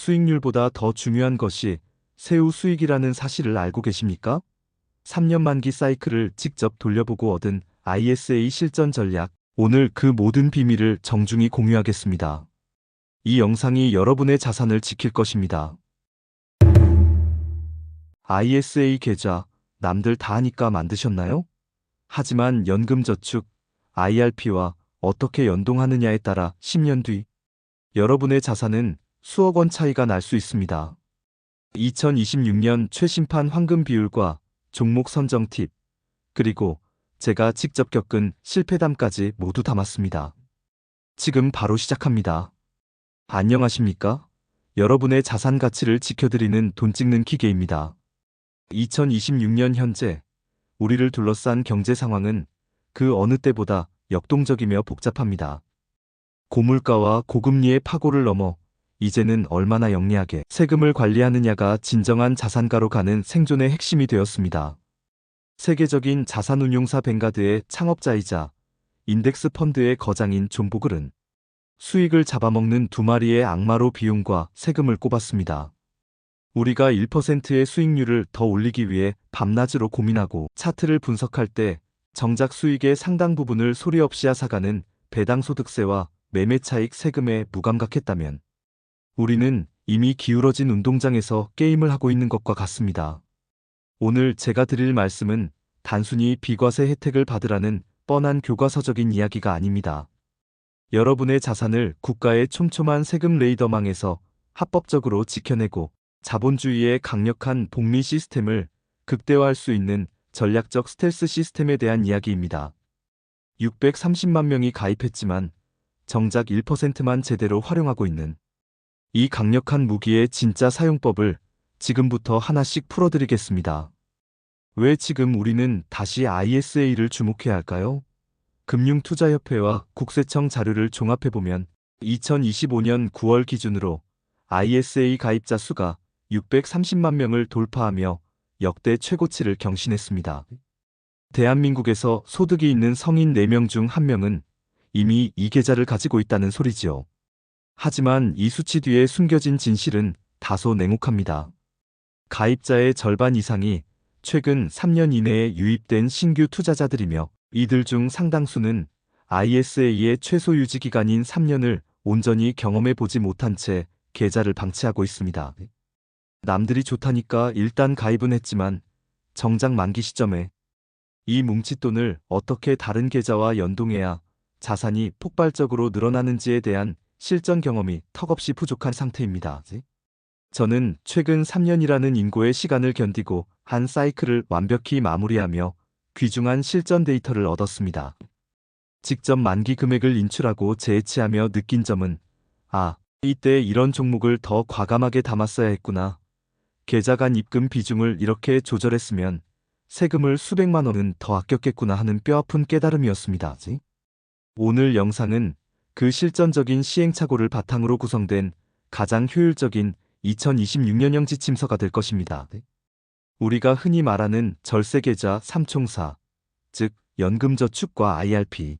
수익률보다 더 중요한 것이 세후 수익이라는 사실을 알고 계십니까? 3년 만기 사이클을 직접 돌려보고 얻은 ISA 실전 전략, 오늘 그 모든 비밀을 정중히 공유하겠습니다. 이 영상이 여러분의 자산을 지킬 것입니다. ISA 계좌, 남들 다 하니까 만드셨나요? 하지만 연금저축, IRP와 어떻게 연동하느냐에 따라 10년 뒤 여러분의 자산은 수억 원 차이가 날 수 있습니다. 2026년 최신판 황금 비율과 종목 선정 팁, 그리고 제가 직접 겪은 실패담까지 모두 담았습니다. 지금 바로 시작합니다. 안녕하십니까? 여러분의 자산 가치를 지켜드리는 돈 찍는 기계입니다. 2026년 현재 우리를 둘러싼 경제 상황은 그 어느 때보다 역동적이며 복잡합니다. 고물가와 고금리의 파고를 넘어 이제는 얼마나 영리하게 세금을 관리하느냐가 진정한 자산가로 가는 생존의 핵심이 되었습니다. 세계적인 자산운용사 뱅가드의 창업자이자 인덱스 펀드의 거장인 존 보글은 수익을 잡아먹는 두 마리의 악마로 비용과 세금을 꼽았습니다. 우리가 1%의 수익률을 더 올리기 위해 밤낮으로 고민하고 차트를 분석할 때 정작 수익의 상당 부분을 소리 없이 앗아가는 배당소득세와 매매차익 세금에 무감각했다면 우리는 이미 기울어진 운동장에서 게임을 하고 있는 것과 같습니다. 오늘 제가 드릴 말씀은 단순히 비과세 혜택을 받으라는 뻔한 교과서적인 이야기가 아닙니다. 여러분의 자산을 국가의 촘촘한 세금 레이더망에서 합법적으로 지켜내고 자본주의의 강력한 복리 시스템을 극대화할 수 있는 전략적 스텔스 시스템에 대한 이야기입니다. 630만 명이 가입했지만 정작 1%만 제대로 활용하고 있는 이 강력한 무기의 진짜 사용법을 지금부터 하나씩 풀어드리겠습니다. 왜 지금 우리는 다시 ISA를 주목해야 할까요? 금융투자협회와 국세청 자료를 종합해보면 2025년 9월 기준으로 ISA 가입자 수가 630만 명을 돌파하며 역대 최고치를 경신했습니다. 대한민국에서 소득이 있는 성인 4명 중 1명은 이미 이 계좌를 가지고 있다는 소리지요. 하지만 이 수치 뒤에 숨겨진 진실은 다소 냉혹합니다. 가입자의 절반 이상이 최근 3년 이내에 유입된 신규 투자자들이며 이들 중 상당수는 ISA의 최소 유지 기간인 3년을 온전히 경험해 보지 못한 채 계좌를 방치하고 있습니다. 남들이 좋다니까 일단 가입은 했지만 정작 만기 시점에 이 뭉칫돈을 어떻게 다른 계좌와 연동해야 자산이 폭발적으로 늘어나는지에 대한 실전 경험이 턱없이 부족한 상태입니다. 저는 최근 3년이라는 인고의 시간을 견디고 한 사이클을 완벽히 마무리하며 귀중한 실전 데이터를 얻었습니다. 직접 만기 금액을 인출하고 재해치하며 느낀 점은 이때 이런 종목을 더 과감하게 담았어야 했구나. 계좌 간 입금 비중을 이렇게 조절했으면 세금을 수백만 원은 더 아꼈겠구나 하는 뼈아픈 깨달음이었습니다. 오늘 영상은 그 실전적인 시행착오를 바탕으로 구성된 가장 효율적인 2026년형 지침서가 될 것입니다. 우리가 흔히 말하는 절세계좌 3총사, 즉 연금저축과 IRP,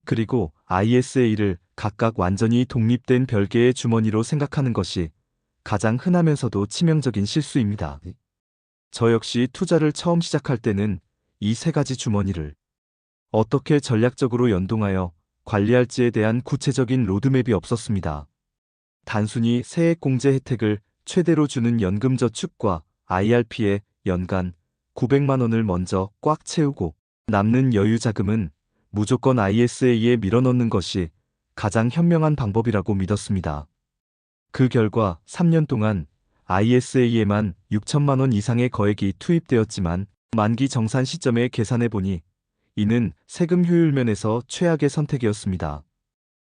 그리고 ISA를 각각 완전히 독립된 별개의 주머니로 생각하는 것이 가장 흔하면서도 치명적인 실수입니다. 저 역시 투자를 처음 시작할 때는 이 세 가지 주머니를 어떻게 전략적으로 연동하여 관리할지에 대한 구체적인 로드맵이 없었습니다. 단순히 세액공제 혜택을 최대로 주는 연금저축과 IRP에 연간 900만 원을 먼저 꽉 채우고 남는 여유 자금은 무조건 ISA에 밀어넣는 것이 가장 현명한 방법이라고 믿었습니다. 그 결과 3년 동안 ISA에만 6천만 원 이상의 거액이 투입되었지만 만기 정산 시점에 계산해보니 이는 세금 효율 면에서 최악의 선택이었습니다.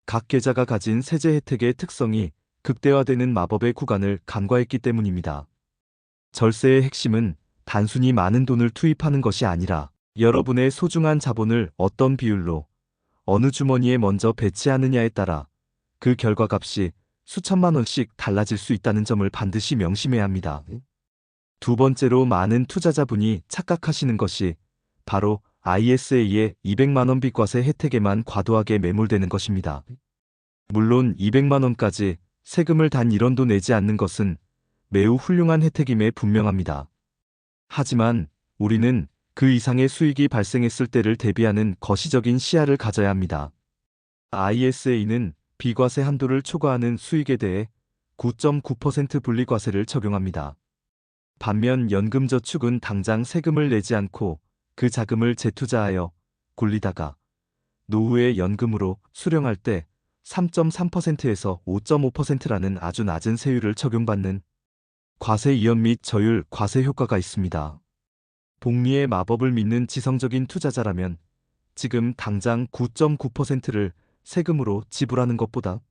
각 계좌가 가진 세제 혜택의 특성이 극대화되는 마법의 구간을 간과했기 때문입니다. 절세의 핵심은 단순히 많은 돈을 투입하는 것이 아니라 여러분의 소중한 자본을 어떤 비율로 어느 주머니에 먼저 배치하느냐에 따라 그 결과값이 수천만 원씩 달라질 수 있다는 점을 반드시 명심해야 합니다. 두 번째로 많은 투자자분이 착각하시는 것이 바로 ISA의 200만 원 비과세 혜택에만 과도하게 매몰되는 것입니다. 물론 200만 원까지 세금을 단 1원도 내지 않는 것은 매우 훌륭한 혜택임에 분명합니다. 하지만 우리는 그 이상의 수익이 발생했을 때를 대비하는 거시적인 시야를 가져야 합니다. ISA는 비과세 한도를 초과하는 수익에 대해 9.9% 분리과세를 적용합니다. 반면 연금저축은 당장 세금을 내지 않고 그 자금을 재투자하여 굴리다가 노후에 연금으로 수령할 때 3.3%에서 5.5%라는 아주 낮은 세율을 적용받는 과세 이연 및 저율 과세 효과가 있습니다. 복리의 마법을 믿는 지성적인 투자자라면 지금 당장 9.9%를 세금으로 지불하는 것보다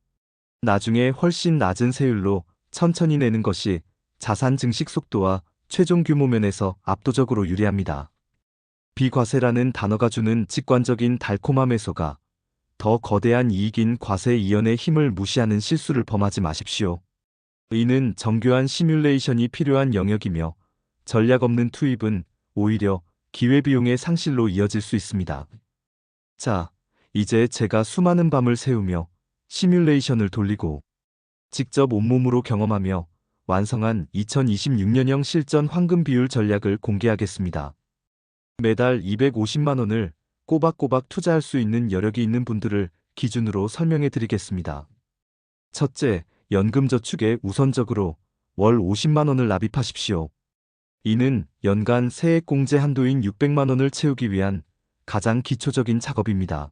나중에 훨씬 낮은 세율로 천천히 내는 것이 자산 증식 속도와 최종 규모 면에서 압도적으로 유리합니다. 비과세라는 단어가 주는 직관적인 달콤함 해소가 더 거대한 이익인 과세 이연의 힘을 무시하는 실수를 범하지 마십시오. 이는 정교한 시뮬레이션이 필요한 영역이며 전략 없는 투입은 오히려 기회비용의 상실로 이어질 수 있습니다. 자, 이제 제가 수많은 밤을 새우며 시뮬레이션을 돌리고 직접 온몸으로 경험하며 완성한 2026년형 실전 황금 비율 전략을 공개하겠습니다. 매달 250만 원을 꼬박꼬박 투자할 수 있는 여력이 있는 분들을 기준으로 설명해 드리겠습니다. 첫째, 연금저축에 우선적으로 월 50만 원을 납입하십시오. 이는 연간 세액공제 한도인 600만 원을 채우기 위한 가장 기초적인 작업입니다.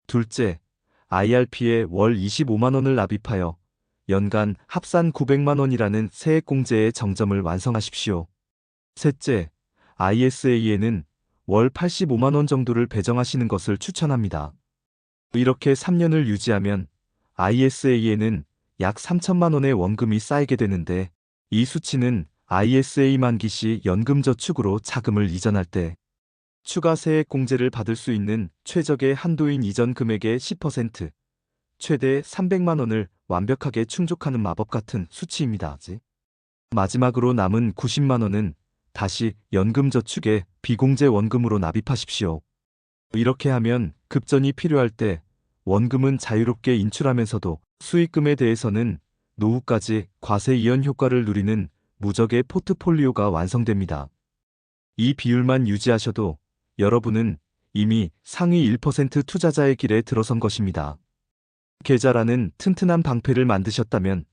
둘째, IRP에 월 25만 원을 납입하여 연간 합산 900만 원이라는 세액공제의 정점을 완성하십시오. 셋째, ISA에는 월 85만 원 정도를 배정하시는 것을 추천합니다. 이렇게 3년을 유지하면 ISA에는 약 3천만 원의 원금이 쌓이게 되는데 이 수치는 ISA 만기 시 연금저축으로 자금을 이전할 때 추가 세액공제를 받을 수 있는 최적의 한도인 이전 금액의 10%, 최대 300만 원을 완벽하게 충족하는 마법 같은 수치입니다. 마지막으로 남은 90만 원은 다시 연금저축에 비공제 원금으로 납입하십시오. 이렇게 하면 급전이 필요할 때 원금은 자유롭게 인출하면서도 수익금에 대해서는 노후까지 과세 이연 효과를 누리는 무적의 포트폴리오가 완성됩니다. 이 비율만 유지하셔도 여러분은 이미 상위 1% 투자자의 길에 들어선 것입니다. 계좌라는 튼튼한 방패를 만드셨다면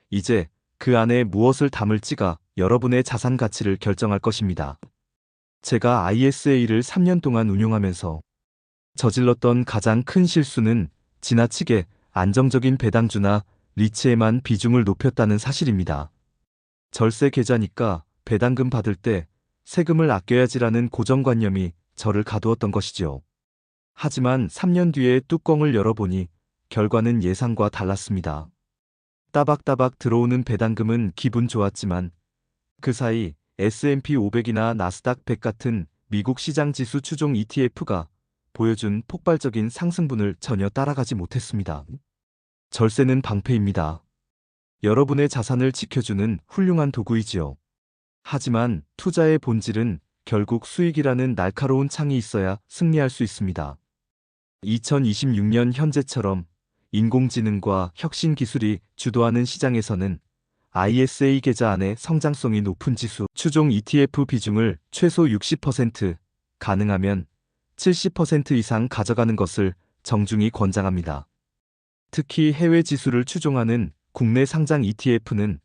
이제 그 안에 무엇을 담을지가 여러분의 자산 가치를 결정할 것입니다. 제가 ISA를 3년 동안 운용하면서 저질렀던 가장 큰 실수는 지나치게 안정적인 배당주나 리츠에만 비중을 높였다는 사실입니다. 절세 계좌니까 배당금 받을 때 세금을 아껴야지라는 고정관념이 저를 가두었던 것이지요. 하지만 3년 뒤에 뚜껑을 열어보니 결과는 예상과 달랐습니다. 따박따박 들어오는 배당금은 기분 좋았지만 그 사이 S&P 500이나 나스닥 100 같은 미국 시장 지수 추종 ETF가 보여준 폭발적인 상승분을 전혀 따라가지 못했습니다. 절세는 방패입니다. 여러분의 자산을 지켜주는 훌륭한 도구이지요. 하지만 투자의 본질은 결국 수익이라는 날카로운 창이 있어야 승리할 수 있습니다. 2026년 현재처럼 인공지능과 혁신 기술이 주도하는 시장에서는 ISA 계좌 안에 성장성이 높은 지수 추종 ETF 비중을 최소 60%, 가능하면 70% 이상 가져가는 것을 정중히 권장합니다. 특히 해외 지수를 추종하는 국내 상장 ETF는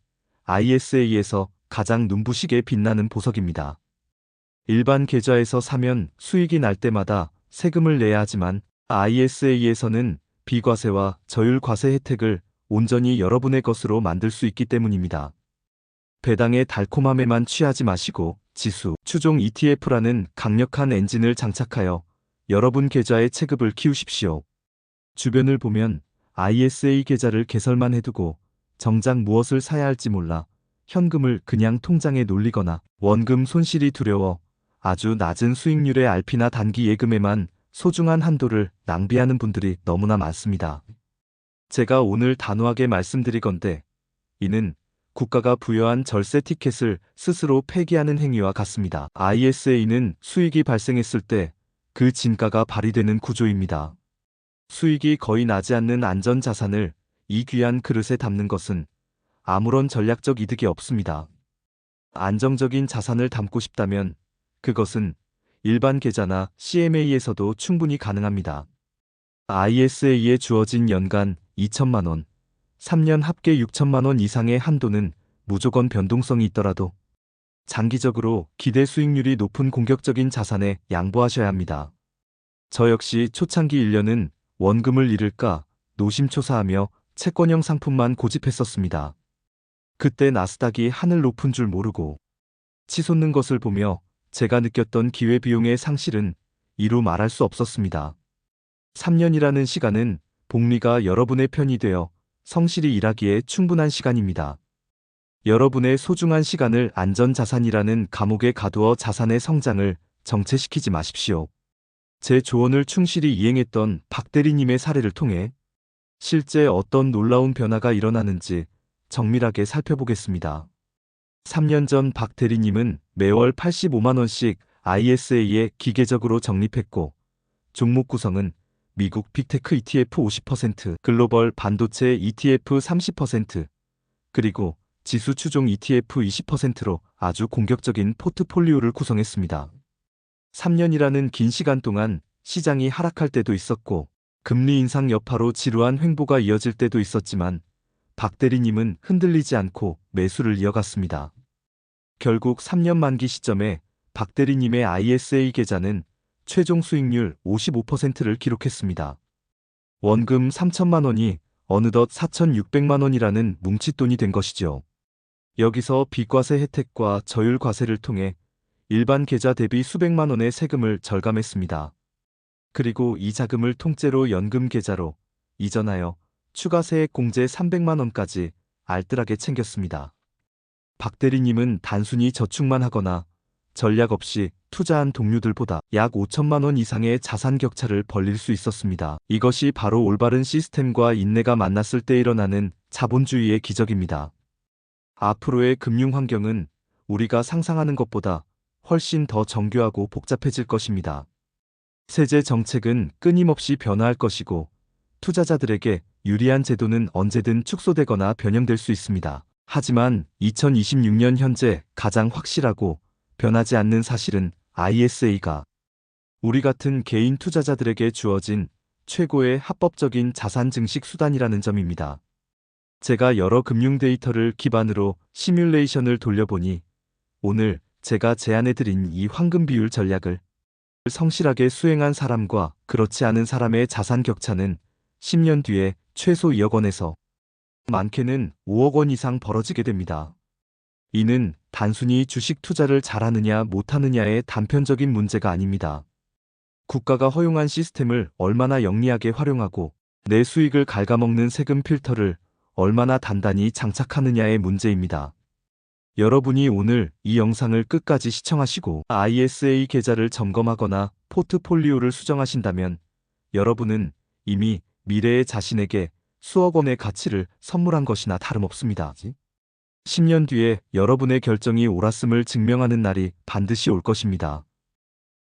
ISA에서 가장 눈부시게 빛나는 보석입니다. 일반 계좌에서 사면 수익이 날 때마다 세금을 내야 하지만 ISA에서는 비과세와 저율 과세 혜택을 온전히 여러분의 것으로 만들 수 있기 때문입니다. 배당의 달콤함에만 취하지 마시고 지수 추종 ETF라는 강력한 엔진을 장착하여 여러분 계좌의 체급을 키우십시오. 주변을 보면 ISA 계좌를 개설만 해두고 정작 무엇을 사야 할지 몰라 현금을 그냥 통장에 놀리거나 원금 손실이 두려워 아주 낮은 수익률의 RP나 단기 예금에만 소중한 한도를 낭비하는 분들이 너무나 많습니다. 제가 오늘 단호하게 말씀드리건대 이는 국가가 부여한 절세 티켓을 스스로 폐기하는 행위와 같습니다. ISA는 수익이 발생했을 때 그 진가가 발휘되는 구조입니다. 수익이 거의 나지 않는 안전자산을 이 귀한 그릇에 담는 것은 아무런 전략적 이득이 없습니다. 안정적인 자산을 담고 싶다면 그것은 일반 계좌나 CMA에서도 충분히 가능합니다. ISA에 주어진 연간 2천만 원, 3년 합계 6천만 원 이상의 한도는 무조건 변동성이 있더라도 장기적으로 기대 수익률이 높은 공격적인 자산에 양보하셔야 합니다. 저 역시 초창기 1년은 원금을 잃을까 노심초사하며 채권형 상품만 고집했었습니다. 그때 나스닥이 하늘 높은 줄 모르고 치솟는 것을 보며 제가 느꼈던 기회비용의 상실은 이루 말할 수 없었습니다. 3년이라는 시간은 복리가 여러분의 편이 되어 성실히 일하기에 충분한 시간입니다. 여러분의 소중한 시간을 안전자산이라는 감옥에 가두어 자산의 성장을 정체시키지 마십시오. 제 조언을 충실히 이행했던 박 대리님의 사례를 통해 실제 어떤 놀라운 변화가 일어나는지 정밀하게 살펴보겠습니다. 3년 전 박 대리님은 매월 85만 원씩 ISA에 기계적으로 적립했고 종목 구성은 미국 빅테크 ETF 50%, 글로벌 반도체 ETF 30%, 그리고 지수 추종 ETF 20%로 아주 공격적인 포트폴리오를 구성했습니다. 3년이라는 긴 시간 동안 시장이 하락할 때도 있었고 금리 인상 여파로 지루한 횡보가 이어질 때도 있었지만 박 대리님은 흔들리지 않고 매수를 이어갔습니다. 결국 3년 만기 시점에 박 대리님의 ISA 계좌는 최종 수익률 55%를 기록했습니다. 원금 3천만 원이 어느덧 4,600만 원이라는 뭉칫돈이 된 것이죠. 여기서 비과세 혜택과 저율 과세를 통해 일반 계좌 대비 수백만 원의 세금을 절감했습니다. 그리고 이 자금을 통째로 연금 계좌로 이전하여 추가 세액 공제 300만 원까지 알뜰하게 챙겼습니다. 박 대리님은 단순히 저축만 하거나 전략 없이 투자한 동료들보다 약 5천만 원 이상의 자산 격차를 벌릴 수 있었습니다. 이것이 바로 올바른 시스템과 인내가 만났을 때 일어나는 자본주의의 기적입니다. 앞으로의 금융 환경은 우리가 상상하는 것보다 훨씬 더 정교하고 복잡해질 것입니다. 세제 정책은 끊임없이 변화할 것이고 투자자들에게 유리한 제도는 언제든 축소되거나 변형될 수 있습니다. 하지만 2026년 현재 가장 확실하고 변하지 않는 사실은 ISA가 우리 같은 개인 투자자들에게 주어진 최고의 합법적인 자산 증식 수단이라는 점입니다. 제가 여러 금융 데이터를 기반으로 시뮬레이션을 돌려보니 오늘 제가 제안해드린 이 황금 비율 전략을 성실하게 수행한 사람과 그렇지 않은 사람의 자산 격차는 10년 뒤에 최소 2억 원에서 많게는 5억 원 이상 벌어지게 됩니다. 이는 단순히 주식 투자를 잘하느냐 못하느냐의 단편적인 문제가 아닙니다. 국가가 허용한 시스템을 얼마나 영리하게 활용하고 내 수익을 갉아먹는 세금 필터를 얼마나 단단히 장착하느냐의 문제입니다. 여러분이 오늘 이 영상을 끝까지 시청하시고 ISA 계좌를 점검하거나 포트폴리오를 수정하신다면 여러분은 이미 미래의 자신에게 수억 원의 가치를 선물한 것이나 다름없습니다. 10년 뒤에 여러분의 결정이 옳았음을 증명하는 날이 반드시 올 것입니다.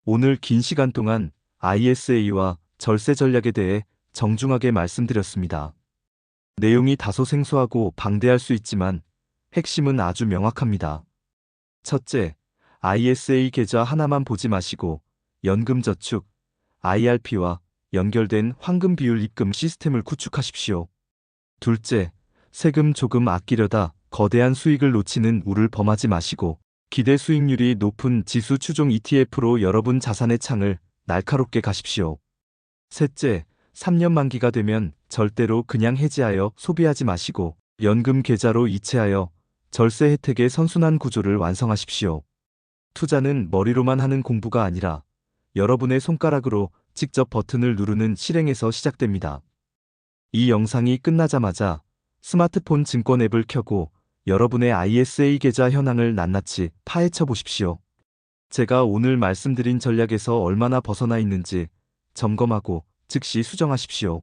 오늘 긴 시간 동안 ISA와 절세 전략에 대해 정중하게 말씀드렸습니다. 내용이 다소 생소하고 방대할 수 있지만 핵심은 아주 명확합니다. 첫째, ISA 계좌 하나만 보지 마시고 연금저축, IRP와 연결된 황금 비율 입금 시스템을 구축하십시오. 둘째, 세금 조금 아끼려다 거대한 수익을 놓치는 우를 범하지 마시고 기대 수익률이 높은 지수 추종 ETF로 여러분 자산의 창을 날카롭게 가십시오. 셋째, 3년 만기가 되면 절대로 그냥 해지하여 소비하지 마시고 연금 계좌로 이체하여 절세 혜택의 선순환 구조를 완성하십시오. 투자는 머리로만 하는 공부가 아니라 여러분의 손가락으로 직접 버튼을 누르는 실행에서 시작됩니다. 이 영상이 끝나자마자 스마트폰 증권 앱을 켜고 여러분의 ISA 계좌 현황을 낱낱이 파헤쳐 보십시오. 제가 오늘 말씀드린 전략에서 얼마나 벗어나 있는지 점검하고 즉시 수정하십시오.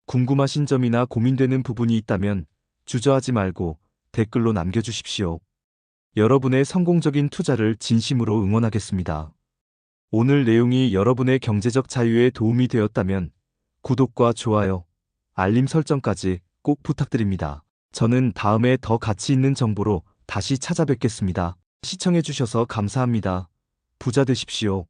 궁금하신 점이나 고민되는 부분이 있다면 주저하지 말고 댓글로 남겨주십시오. 여러분의 성공적인 투자를 진심으로 응원하겠습니다. 오늘 내용이 여러분의 경제적 자유에 도움이 되었다면 구독과 좋아요, 알림 설정까지 꼭 부탁드립니다. 저는 다음에 더 가치 있는 정보로 다시 찾아뵙겠습니다. 시청해주셔서 감사합니다. 부자 되십시오.